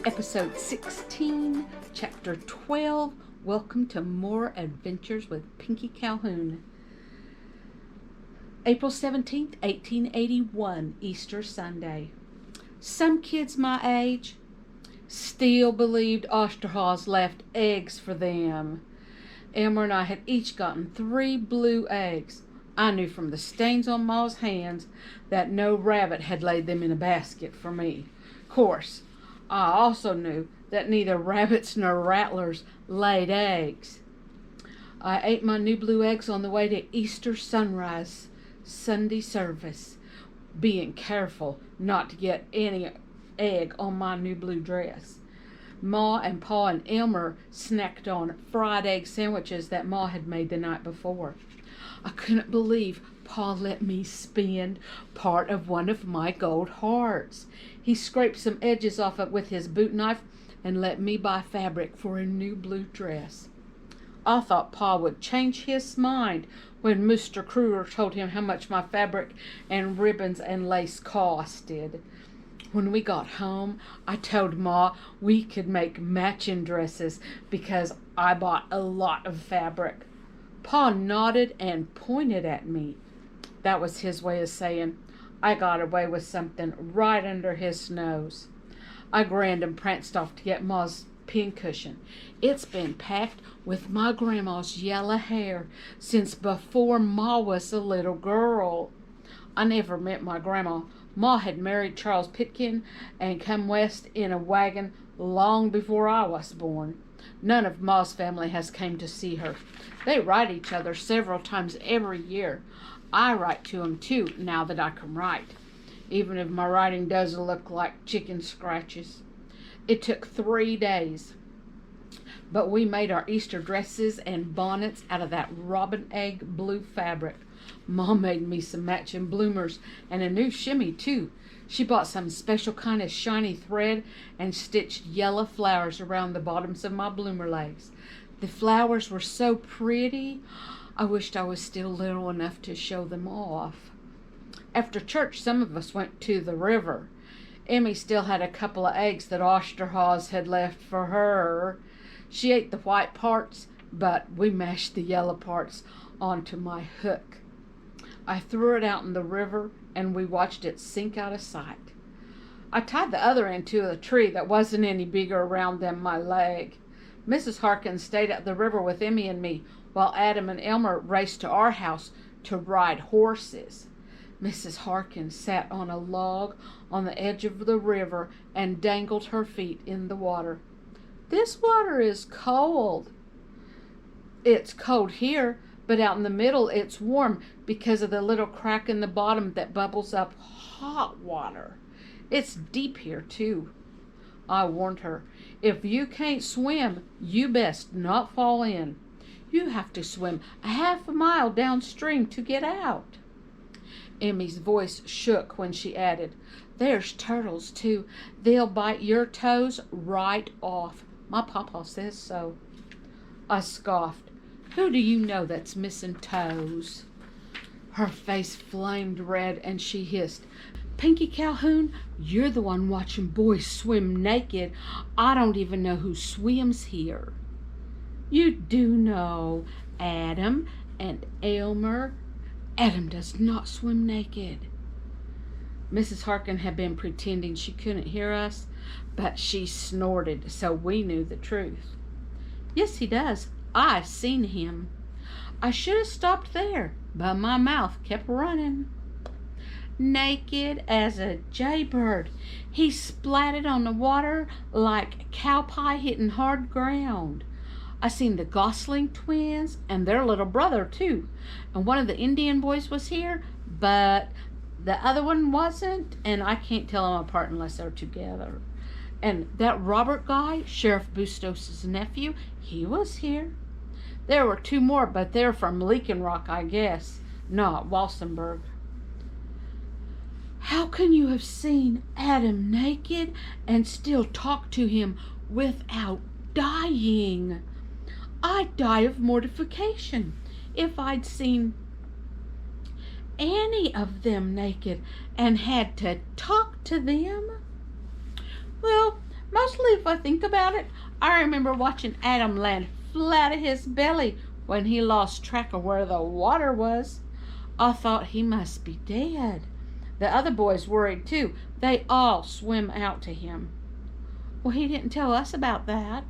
Episode 16, Chapter 12. Welcome to More Adventures with Pinky Calhoun. April 17th, 1881, Easter Sunday. Some kids my age still believed Oschter Haws left eggs for them. Elmer and I had each gotten 3 blue eggs. I knew from the stains on Ma's hands that no rabbit had laid them in a basket for me. Of course, I also knew that neither rabbits nor rattlers laid eggs. I ate my new blue eggs on the way to Easter sunrise Sunday service, being careful not to get any egg on my new blue dress. Ma and Pa and Elmer snacked on fried egg sandwiches that Ma had made the night before. I couldn't believe Pa let me spend part of one of my gold hearts. He scraped some edges off it with his boot knife and let me buy fabric for a new blue dress. I thought Pa would change his mind when Mr. Kruger told him how much my fabric and ribbons and lace costed. When we got home, I told Ma we could make matching dresses because I bought a lot of fabric. Pa nodded and pointed at me. That was his way of saying I got away with something right under his nose. I grinned and pranced off to get Ma's pincushion. It's been packed with my grandma's yellow hair since before Ma was a little girl. I never met my grandma. Ma had married Charles Pitkin and come west in a wagon long before I was born. None of Ma's family has came to see her. They write each other several times every year. I write to them too, now that I can write, even if my writing doesn't look like chicken scratches. It took 3 days, but we made our Easter dresses and bonnets out of that robin egg blue fabric. Mom made me some matching bloomers and a new shimmy too. She bought some special kind of shiny thread and stitched yellow flowers around the bottoms of my bloomer legs. The flowers were so pretty, I wished I was still little enough to show them off. After church, some of us went to the river. Emmy still had a couple of eggs that Oschter Haws had left for her. She ate the white parts, but we mashed the yellow parts onto my hook. I threw it out in the river, and we watched it sink out of sight. I tied the other end to a tree that wasn't any bigger around than my leg. Mrs. Harkins stayed at the river with Emmy and me, while Adam and Elmer raced to our house to ride horses. Mrs. Harkins sat on a log on the edge of the river and dangled her feet in the water. "This water is cold." "It's cold here, but out in the middle it's warm because of the little crack in the bottom that bubbles up hot water. It's deep here too." I warned her, "If you can't swim, you best not fall in. You have to swim a half a mile downstream to get out." Emmy's voice shook when she added, "There's turtles too. They'll bite your toes right off. My papa says so." I scoffed. "Who do you know that's missing toes?" Her face flamed red and she hissed, "Pinky Calhoun, you're the one watching boys swim naked. I don't even know who swims here." "You do know Adam and Elmer. Adam does not swim naked." Mrs. Harkin had been pretending she couldn't hear us, but she snorted, so we knew the truth. "Yes, he does. I've seen him." I should have stopped there, but my mouth kept running. "Naked as a jaybird. He splatted on the water like cow pie hitting hard ground. I seen the Gosling twins and their little brother too, and one of the Indian boys was here, but the other one wasn't, and I can't tell them apart unless they're together. And that Robert guy, Sheriff Bustos' nephew, he was here. There were 2 more, but they're from Leakin Rock, I guess, not Walsenburg." "How can you have seen Adam naked and still talk to him without dying? I'd die of mortification if I'd seen any of them naked and had to talk to them." "Well, Mostly, if I think about it, I remember watching Adam land flat of his belly when he lost track of where the water was. I thought he must be dead. The other boys worried too. They all swim out to him. Well, he didn't tell us about that.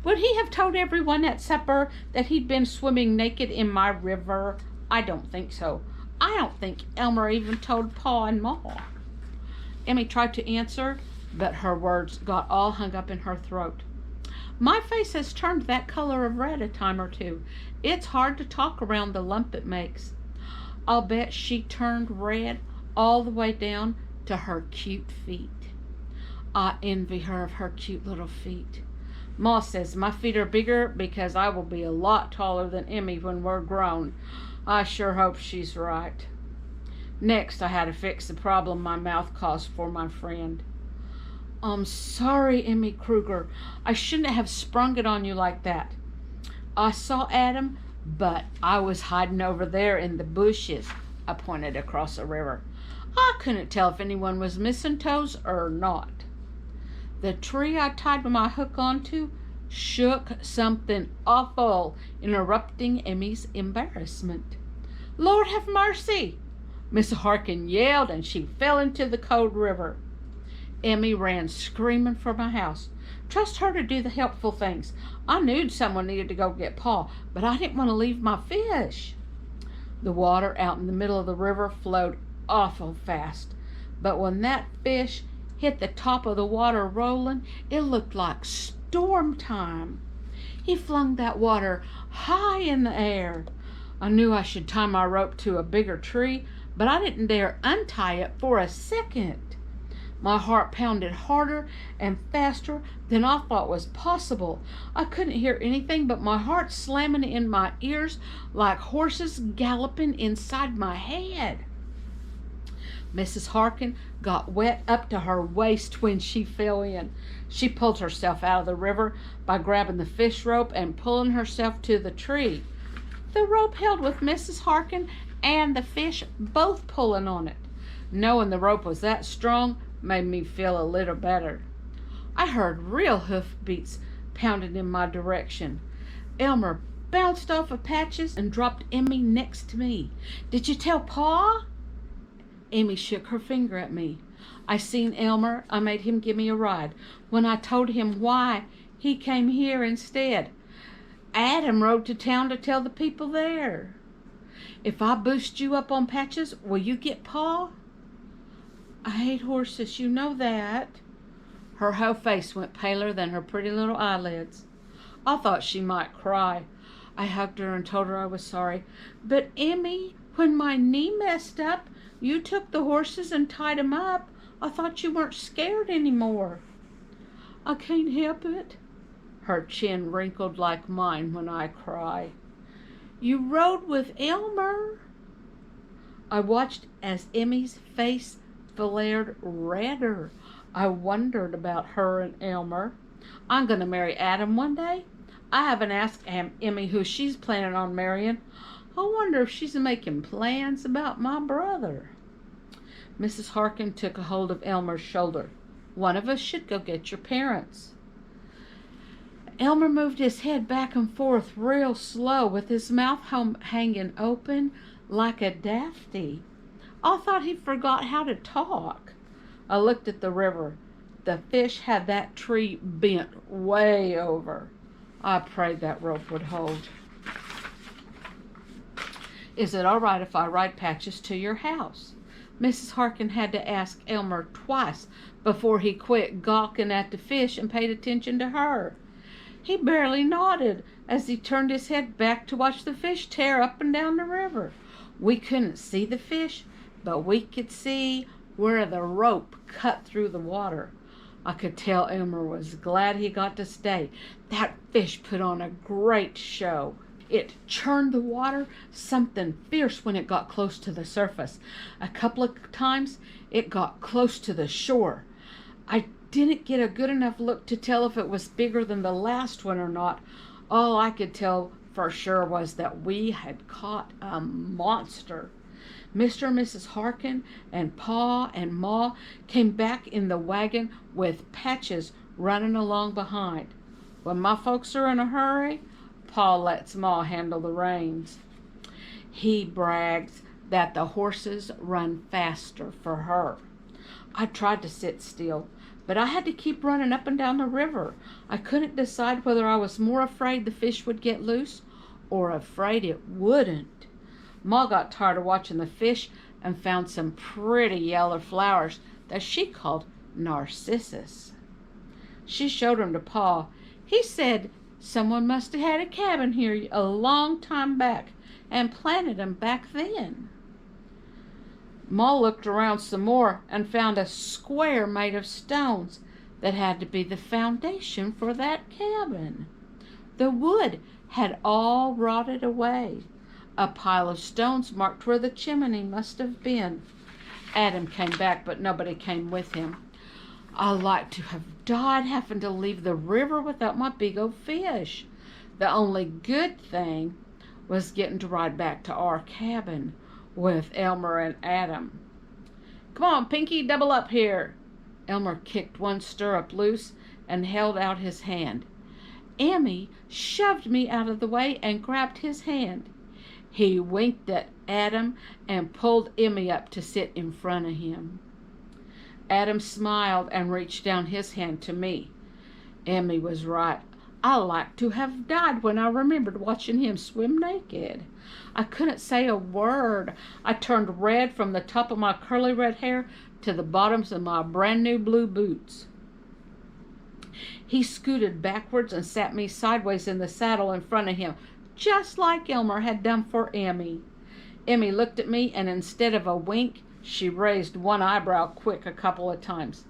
Would he have told everyone at supper that he'd been swimming naked in my river? I don't think so. I don't think Elmer even told Pa and Ma. Emmy tried to answer, but her words got all hung up in her throat. My face has turned that color of red a time or two. It's hard to talk around the lump it makes. I'll bet she turned red all the way down to her cute feet. I envy her of her cute little feet. Ma says my feet are bigger because I will be a lot taller than Emmy when we're grown. I sure hope she's right. Next, I had to fix the problem my mouth caused for my friend. I'm sorry, Emmy Kruger. I shouldn't have sprung it on you like that. I saw Adam, but I was hiding over there in the bushes. I pointed across the river. I couldn't tell if anyone was missing toes or not. The tree I tied my hook onto shook something awful, interrupting Emmy's embarrassment. Lord have mercy! Miss Harkin yelled, and she fell into the cold river. Emmy ran screaming for my house. Trust her to do the helpful things. I knew someone needed to go get Pa, but I didn't want to leave my fish. The water out in the middle of the river flowed awful fast, but when that fish hit the top of the water rolling, it looked like storm time. He flung that water high in the air. I knew I should tie my rope to a bigger tree, but I didn't dare untie it for a second. My heart pounded harder and faster than I thought was possible. I couldn't hear anything but my heart slamming in my ears like horses galloping inside my head. Mrs. Harkin got wet up to her waist when she fell in. She pulled herself out of the river by grabbing the fish rope and pulling herself to the tree. The rope held with Mrs. Harkin and the fish both pulling on it. Knowing the rope was that strong made me feel a little better. I heard real hoofbeats pounding in my direction. Elmer bounced off of Patches and dropped Emmy next to me. Did you tell Pa? Emmy shook her finger at me. I seen Elmer. I made him give me a ride. When I told him why, he came here instead. Adam rode to town to tell the people there. If I boost you up on Patches, will you get Pa? I hate horses, you know that. Her whole face went paler than her pretty little eyelids. I thought she might cry. I hugged her and told her I was sorry. But Emmy, when my knee messed up, you took the horses and tied 'em up. I thought you weren't scared anymore. I can't help it. Her chin wrinkled like mine when I cry. You rode with Elmer. I watched as Emmy's face flared redder. I wondered about her and Elmer. I'm going to marry Adam one day. I haven't asked Emmy who she's planning on marrying. I wonder if she's making plans about my brother. Mrs. Harkin took a hold of Elmer's shoulder. One of us should go get your parents. Elmer moved his head back and forth real slow with his mouth hanging open like a daffy. I thought he forgot how to talk. I looked at the river. The fish had that tree bent way over. I prayed that rope would hold. Is it all right if I ride Patches to your house? Mrs. Harkin had to ask Elmer twice before he quit gawking at the fish and paid attention to her. He barely nodded as he turned his head back to watch the fish tear up and down the river. We couldn't see the fish, but we could see where the rope cut through the water. I could tell Elmer was glad he got to stay. That fish put on a great show. It churned the water something fierce when it got close to the surface. A couple of times it got close to the shore. I didn't get a good enough look to tell if it was bigger than the last one or not. All I could tell for sure was that we had caught a monster. Mr. and Mrs. Harkin and Pa and Ma came back in the wagon with Patches running along behind. When my folks are in a hurry, Pa lets Ma handle the reins. He brags that the horses run faster for her. I tried to sit still, but I had to keep running up and down the river. I couldn't decide whether I was more afraid the fish would get loose or afraid it wouldn't. Ma got tired of watching the fish and found some pretty yellow flowers that she called narcissus. She showed them to Pa. He said someone must have had a cabin here a long time back and planted them back then. Ma looked around some more and found a square made of stones that had to be the foundation for that cabin. The wood had all rotted away. A pile of stones marked where the chimney must have been. Adam came back, but nobody came with him. I like to have died having to leave the river without my big old fish. The only good thing was getting to ride back to our cabin with Elmer and Adam. Come on, Pinky, double up here. Elmer kicked one stirrup loose and held out his hand. Emmy shoved me out of the way and grabbed his hand. He winked at Adam and pulled Emmy up to sit in front of him. Adam smiled and reached down his hand to me. Emmy was right. I like to have died when I remembered watching him swim naked. I couldn't say a word. I turned red from the top of my curly red hair to the bottoms of my brand new blue boots. He scooted backwards and sat me sideways in the saddle in front of him, just like Elmer had done for Emmy. Emmy looked at me, and instead of a wink, she raised one eyebrow quick a couple of times.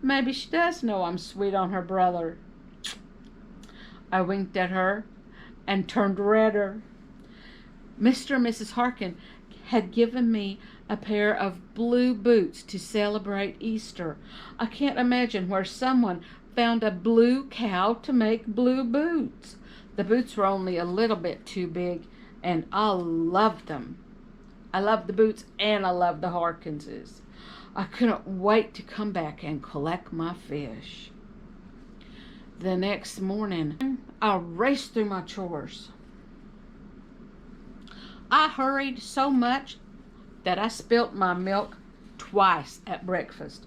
Maybe she does know I'm sweet on her brother. I winked at her and turned redder. Mr. and Mrs. Harkin had given me a pair of blue boots to celebrate Easter. I can't imagine where someone found a blue cow to make blue boots. The boots were only a little bit too big, and I loved them. I loved the boots, and I loved the Harkinses. I couldn't wait to come back and collect my fish. The next morning, I raced through my chores. I hurried so much that I spilt my milk twice at breakfast.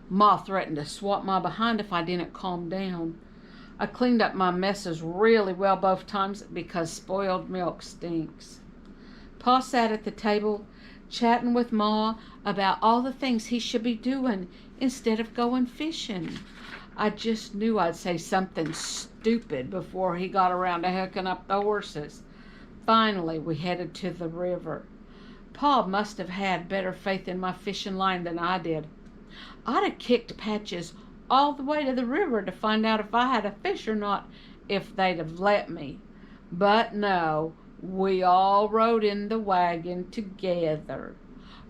Ma threatened to swat my behind if I didn't calm down. I cleaned up my messes really well both times because spoiled milk stinks. Pa sat at the table chatting with Ma about all the things he should be doing instead of going fishing. I just knew I'd say something stupid before he got around to hooking up the horses. Finally, we headed to the river. Pa must have had better faith in my fishing line than I did. I'd have kicked Patches all the way to the river to find out if I had a fish or not, if they'd have let me. But no, we all rode in the wagon together.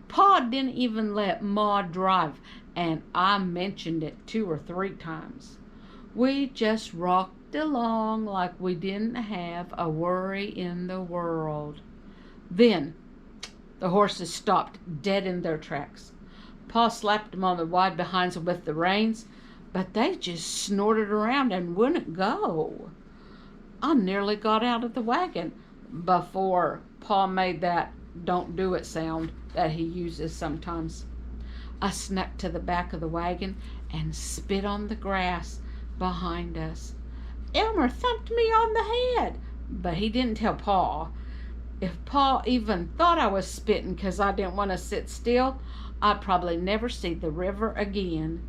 Pa didn't even let Ma drive, and I mentioned it 2 or 3 times. We just rocked along like we didn't have a worry in the world. Then the horses stopped dead in their tracks. Pa slapped them on the wide behinds with the reins, but they just snorted around and wouldn't go. I nearly got out of the wagon before Pa made that "don't do it" sound that he uses sometimes. I snuck to the back of the wagon and spit on the grass behind us. Elmer thumped me on the head, but he didn't tell Pa. If Pa even thought I was spitting 'cause I didn't want to sit still, I'd probably never see the river again.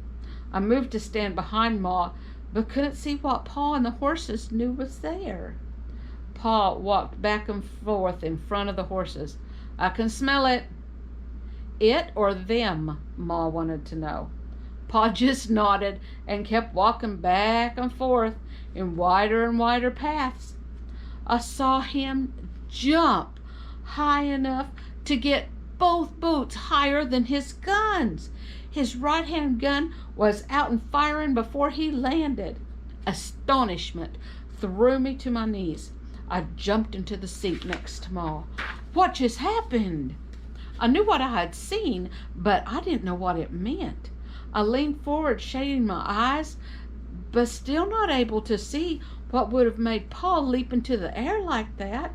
I moved to stand behind Ma, but couldn't see what Pa and the horses knew was there. Pa walked back and forth in front of the horses. I can smell it. It or them? Ma wanted to know. Pa just nodded and kept walking back and forth in wider and wider paths. I saw him jump high enough to get both boots higher than his guns. His right-hand gun was out and firing before he landed. Astonishment threw me to my knees. I jumped into the seat next to Ma. What just happened? I knew what I had seen, but I didn't know what it meant. I leaned forward, shading my eyes. but still not able to see what would have made Pa leap into the air like that.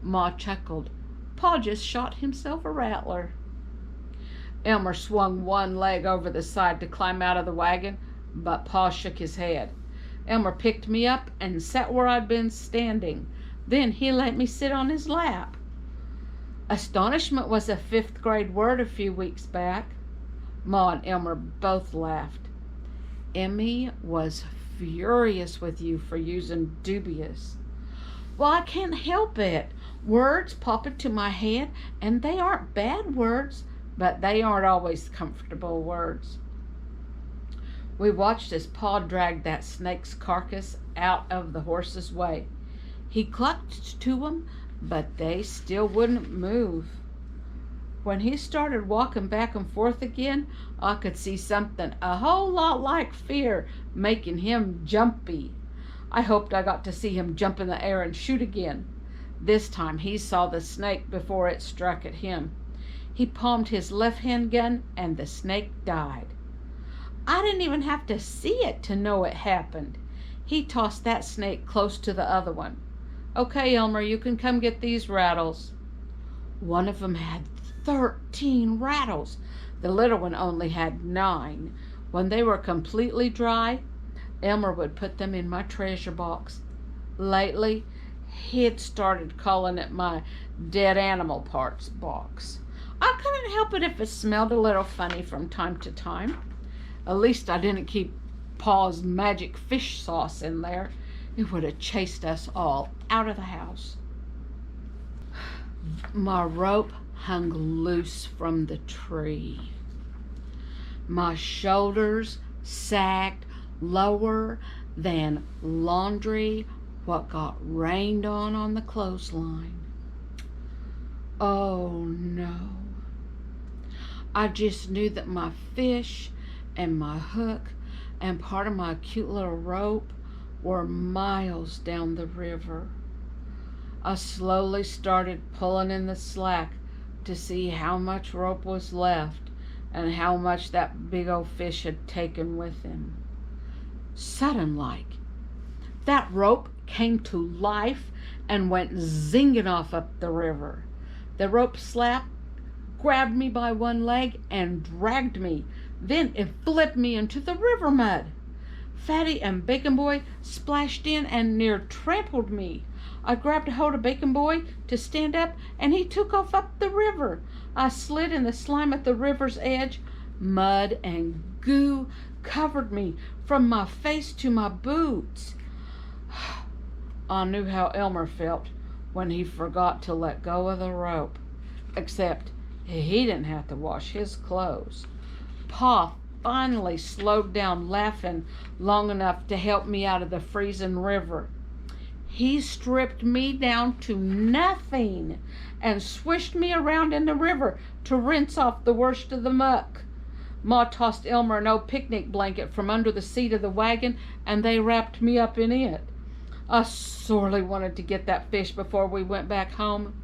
Ma chuckled. Pa just shot himself a rattler. Elmer swung one leg over the side to climb out of the wagon, but Pa shook his head. Elmer picked me up and sat where I'd been standing. Then he let me sit on his lap. Astonishment was a 5th grade word a few weeks back. Ma and Elmer both laughed. Emmy was furious with you for using dubious. Well, I can't help it. Words pop into my head, and they aren't bad words, but they aren't always comfortable words. We watched as Pa dragged that snake's carcass out of the horse's way. He clucked to them, but they still wouldn't move. When he started walking back and forth again, I could see something a whole lot like fear making him jumpy. I hoped I got to see him jump in the air and shoot again. This time he saw the snake before it struck at him. He palmed his left-hand gun and the snake died. I didn't even have to see it to know it happened. He tossed that snake close to the other one. Okay, Elmer, you can come get these rattles. One of them had 13 rattles. The little one only had 9. When they were completely dry, Elmer would put them in my treasure box. Lately, he'd started calling it my dead animal parts box. I couldn't help it if it smelled a little funny from time to time. At least I didn't keep Pa's magic fish sauce in there. It would have chased us all out of the house. My rope hung loose from the tree. My shoulders sagged lower than laundry what got rained on the clothesline. Oh no. I just knew that my fish and my hook and part of my cute little rope were miles down the river. I slowly started pulling in the slack to see how much rope was left and how much that big old fish had taken with him. Sudden-like, that rope came to life and went zinging off up the river. The rope grabbed me by one leg and dragged me. Then it flipped me into the river mud. Fatty and Bacon Boy splashed in and near trampled me. I grabbed a hold of Bacon Boy to stand up, and he took off up the river. I slid in the slime at the river's edge. Mud and goo covered me from my face to my boots. I knew how Elmer felt when he forgot to let go of the rope, except he didn't have to wash his clothes. Pa finally slowed down laughing long enough to help me out of the freezing river. He stripped me down to nothing and swished me around in the river to rinse off the worst of the muck. Ma tossed Elmer an old picnic blanket from under the seat of the wagon, and they wrapped me up in it. I sorely wanted to get that fish before we went back home,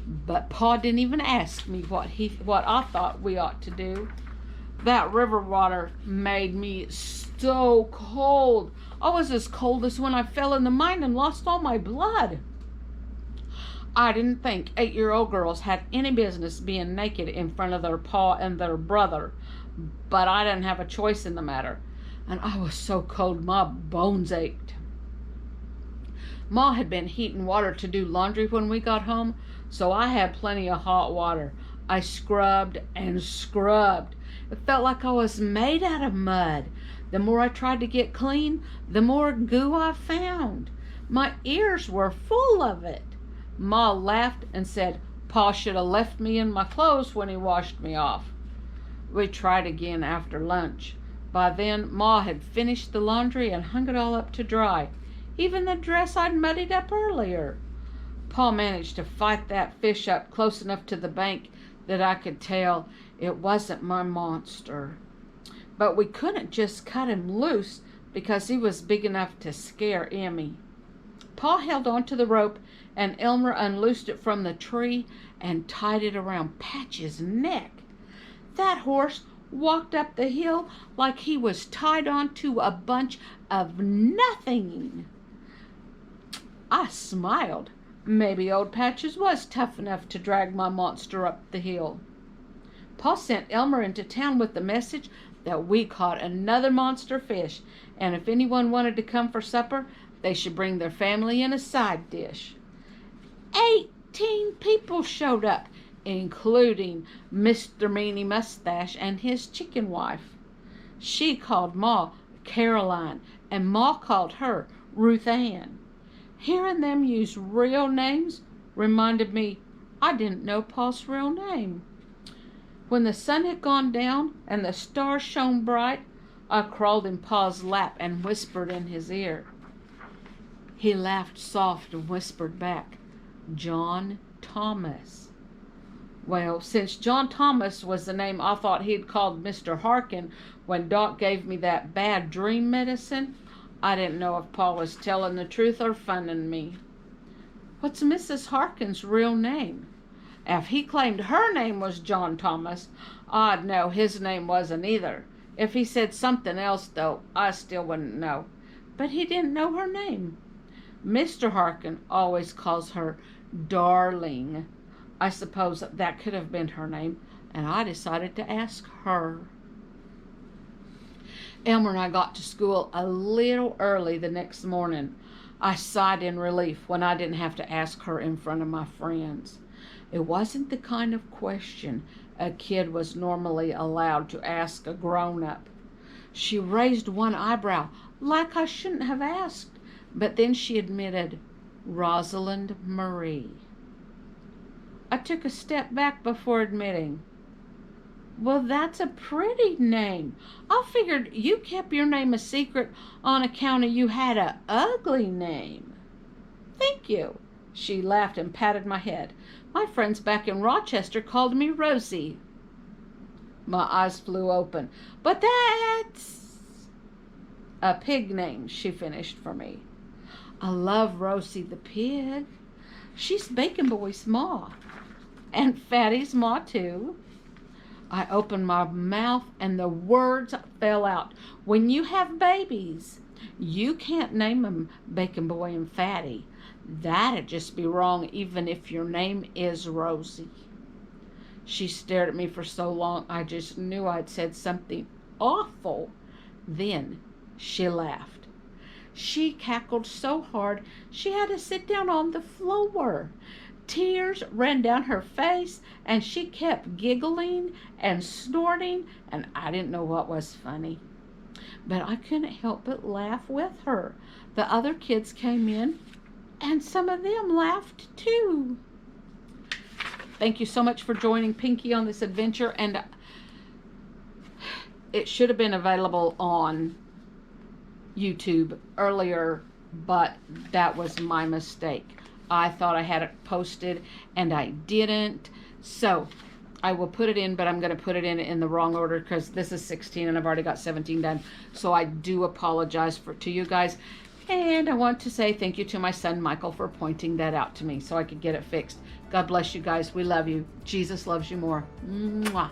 but Pa didn't even ask me what I thought we ought to do. That river water made me so cold. I was as cold as when I fell in the mine and lost all my blood. I didn't think 8-year-old girls had any business being naked in front of their pa and their brother, but I didn't have a choice in the matter, and I was so cold my bones ached. Ma had been heating water to do laundry when we got home, so I had plenty of hot water. I scrubbed and scrubbed. It felt like I was made out of mud. The more I tried to get clean, the more goo I found. My ears were full of it. Ma laughed and said Pa should have left me in my clothes when he washed me off. We tried again after lunch. By then, Ma had finished the laundry and hung it all up to dry, even the dress I'd muddied up earlier. Pa managed to fight that fish up close enough to the bank that I could tell it wasn't my monster. But we couldn't just cut him loose because he was big enough to scare Emmy. Pa held on to the rope, and Elmer unloosed it from the tree and tied it around Patch's neck. That horse walked up the hill like he was tied onto a bunch of nothing. I smiled. Maybe old Patches was tough enough to drag my monster up the hill. Pa sent Elmer into town with the message that we caught another monster fish, and if anyone wanted to come for supper, they should bring their family in a side dish. 18 people showed up, including Mr. Meanie Mustache and his chicken wife. She called Ma Caroline, and Ma called her Ruth Ann. Hearing them use real names reminded me I didn't know Pa's real name. When the sun had gone down and the stars shone bright, I crawled in Pa's lap and whispered in his ear. He laughed soft and whispered back, John Thomas. Well, since John Thomas was the name I thought he'd called Mr. Harkin when Doc gave me that bad dream medicine, I didn't know if Pa was telling the truth or funning me. What's Mrs. Harkin's real name? If he claimed her name was John Thomas, I'd know his name wasn't either. If he said something else, though, I still wouldn't know. But he didn't know her name. Mr. Harkin always calls her Darling. I suppose that could have been her name, and I decided to ask her. Elmer and I got to school a little early the next morning. I sighed in relief when I didn't have to ask her in front of my friends. It wasn't the kind of question a kid was normally allowed to ask a grown-up. She raised one eyebrow, like I shouldn't have asked, but then she admitted, Rosalind Marie. I took a step back before admitting, well, that's a pretty name. I figured you kept your name a secret on account of you had an ugly name. Thank you. She laughed and patted my head. My friends back in Rochester called me Rosie. My eyes flew open. But that's a pig name, she finished for me. I love Rosie the pig. She's Bacon Boy's ma. And Fatty's ma, too. I opened my mouth and the words fell out. When you have babies, you can't name them Bacon Boy and Fatty. That'd just be wrong even if your name is Rosie. She stared at me for so long I just knew I'd said something awful. Then she laughed. She cackled so hard she had to sit down on the floor. Tears ran down her face and she kept giggling and snorting, and I didn't know what was funny. But I couldn't help but laugh with her. The other kids came in and some of them laughed too. Thank you so much for joining Pinky on this adventure, and it should have been available on YouTube earlier, but that was my mistake. I thought I had it posted and I didn't. So I will put it in, but I'm going to put it in the wrong order because this is 16 and I've already got 17 done. So I do apologize to you guys. And I want to say thank you to my son, Michael, for pointing that out to me so I could get it fixed. God bless you guys. We love you. Jesus loves you more. Mwah.